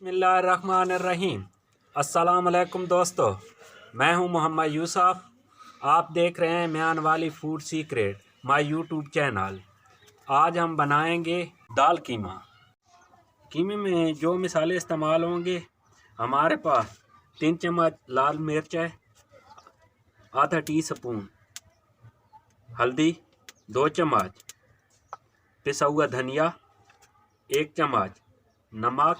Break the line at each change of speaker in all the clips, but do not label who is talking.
बिस्मिल्लाहिर्रहमानिर्रहीम। अस्सलाम वालेकुम दोस्तों, मैं हूं मोहम्मद यूसुफ। आप देख रहे हैं म्यान वाली food secret, my YouTube channel. आज हम बनाएंगे दाल कीमा। कीमे में जो मिसाले इस्तेमाल होंगे, हमारे पास 3 चम्मच लाल मिर्च है, आधा टीस्पून हल्दी, 2 चम्मच पिसा हुआ धनिया, 1 चम्मच नमक,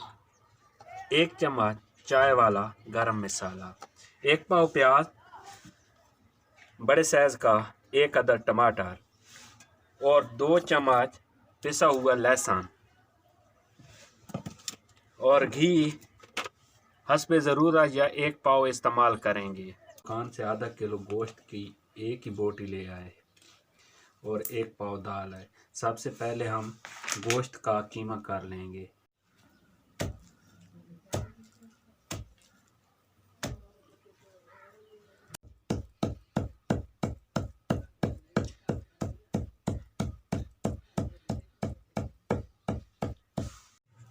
1 चम्मच चाय वाला गरम मसाला, 1 पाव प्याज, बड़े साइज का 1 अदद टमाटर और 2 चम्मच पिसा हुआ लहसुन और घी हस्बे ज़रूरत या 1 पाव इस्तेमाल करेंगे। दुकान से आधा किलो गोश्त की 1 ही बोटी ले आए और 1 पाव दाल है। सबसे पहले हम गोश्त का कीमा कर लेंगे।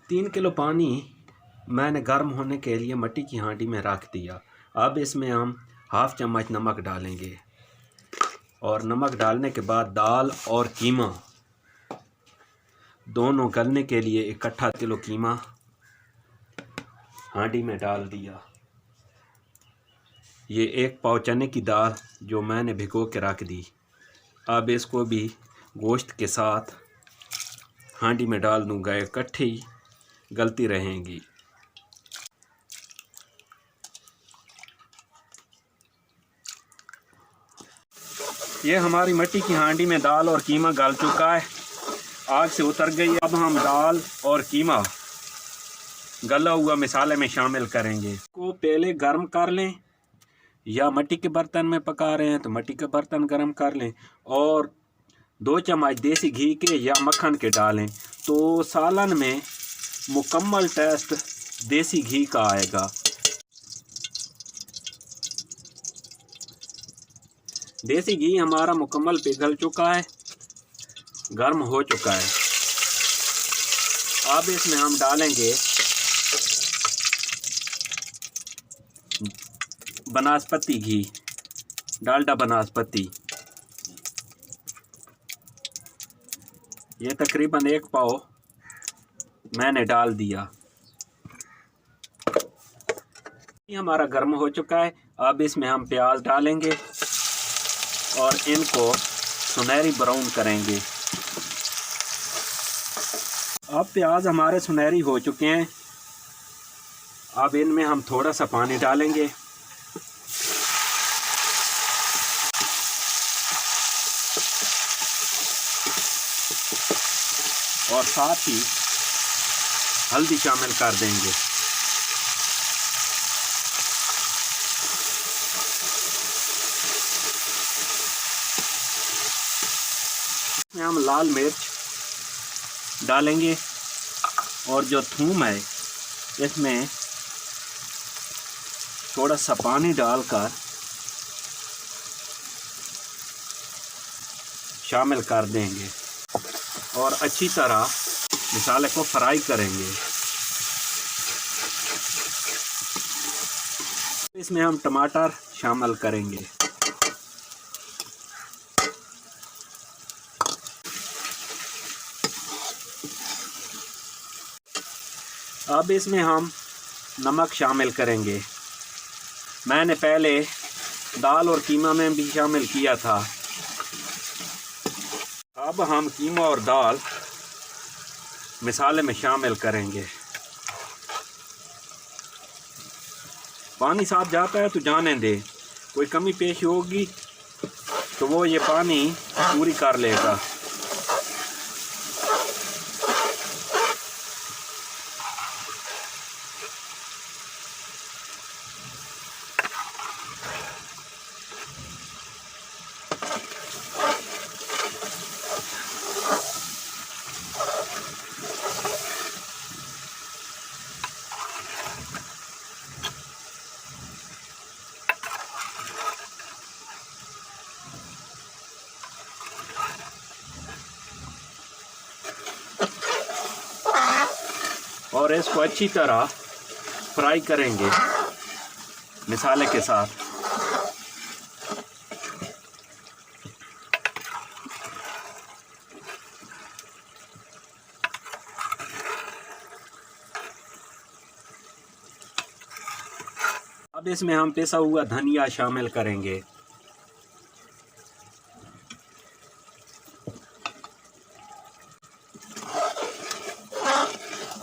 तीन किलो पानी मैंने गर्म होने के लिए मिट्टी की हांडी में रख दिया। अब इसमें हम हाफ चम्मच नमक डालेंगे और नमक डालने के बाद दाल और कीमा दोनों गलने के लिए इकट्ठा किलो कीमा हांडी में डाल दिया। ये 1 पाव चने की दाल जो मैंने भिगो के रख दी, अब इसको भी गोश्त के साथ हांडी में डाल दूँगा, इकट्ठी गलती रहेंगी। ये हमारी मिट्टी की हांडी में दाल और कीमा गल चुका है, आग से उतर गई। अब हम दाल और कीमा गला हुआ मिसाले में शामिल करेंगे। को पहले गर्म कर लें, या मिट्टी के बर्तन में पका रहे हैं तो मिट्टी के बर्तन गर्म कर लें और 2 चम्मच देसी घी के या मक्खन के डालें तो सालन में मुकम्मल टेस्ट देसी घी का आएगा। देसी घी हमारा मुकम्मल पिघल चुका है, गर्म हो चुका है। अब इसमें हम डालेंगे बनास्पति घी, डालडा बनास्पति। ये तकरीबन 1 पाव मैंने डाल दिया। ये हमारा गर्म हो चुका है। अब इसमें हम प्याज डालेंगे और इनको सुनहरी ब्राउन करेंगे। अब प्याज हमारे सुनहरी हो चुके हैं। अब इनमें हम थोड़ा सा पानी डालेंगे और साथ ही हल्दी शामिल कर देंगे। इसमें हम लाल मिर्च डालेंगे और जो थूम है इसमें थोड़ा सा पानी डालकर शामिल कर देंगे और अच्छी तरह मसाले को फ्राई करेंगे। इसमें हम टमाटर शामिल करेंगे। अब इसमें हम नमक शामिल करेंगे। मैंने पहले दाल और कीमा में भी शामिल किया था। अब हम कीमा और दाल मिसाले में शामिल करेंगे। पानी साथ जाता है तो जाने दे, कोई कमी पेश होगी तो वो ये पानी पूरी कर लेगा। और इसको अच्छी तरह फ्राई करेंगे मसाले के साथ। अब इसमें हम पिसा हुआ धनिया शामिल करेंगे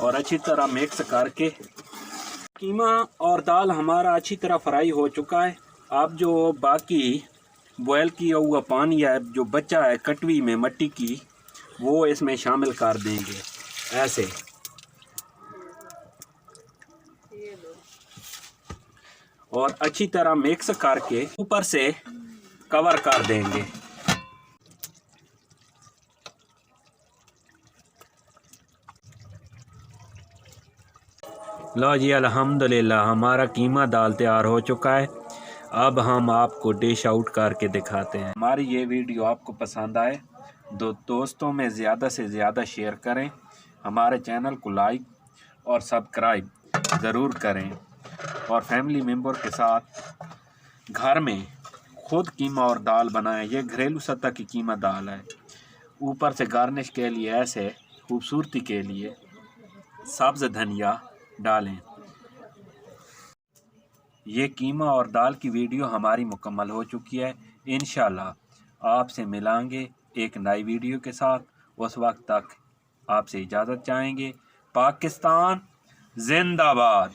और अच्छी तरह मिक्स करके कीमा और दाल हमारा अच्छी तरह फ्राई हो चुका है। अब जो बाकी बॉयल किया हुआ पानी है जो बचा है कटवी में मट्टी की, वो इसमें शामिल कर देंगे ऐसे, और अच्छी तरह मिक्स करके ऊपर से कवर कर देंगे। लो जी, अल्हम्दुलिल्लाह हमारा कीमा दाल तैयार हो चुका है। अब हम आपको डिश आउट करके दिखाते हैं। हमारी ये वीडियो आपको पसंद आए तो दोस्तों में ज़्यादा से ज़्यादा शेयर करें, हमारे चैनल को लाइक और सब्सक्राइब ज़रूर करें, और फैमिली मेम्बर के साथ घर में खुद कीमा और दाल बनाएं। ये घरेलू सतह की कीमा दाल है। ऊपर से गार्निश के लिए ऐसे खूबसूरती के लिए सब्ज़ धनिया डालें। ये कीमा और दाल की वीडियो हमारी मुकम्मल हो चुकी है। इंशाल्लाह आपसे मिलांगे एक नई वीडियो के साथ। उस वक्त तक आपसे इजाज़त चाहेंगे। पाकिस्तान जिंदाबाद।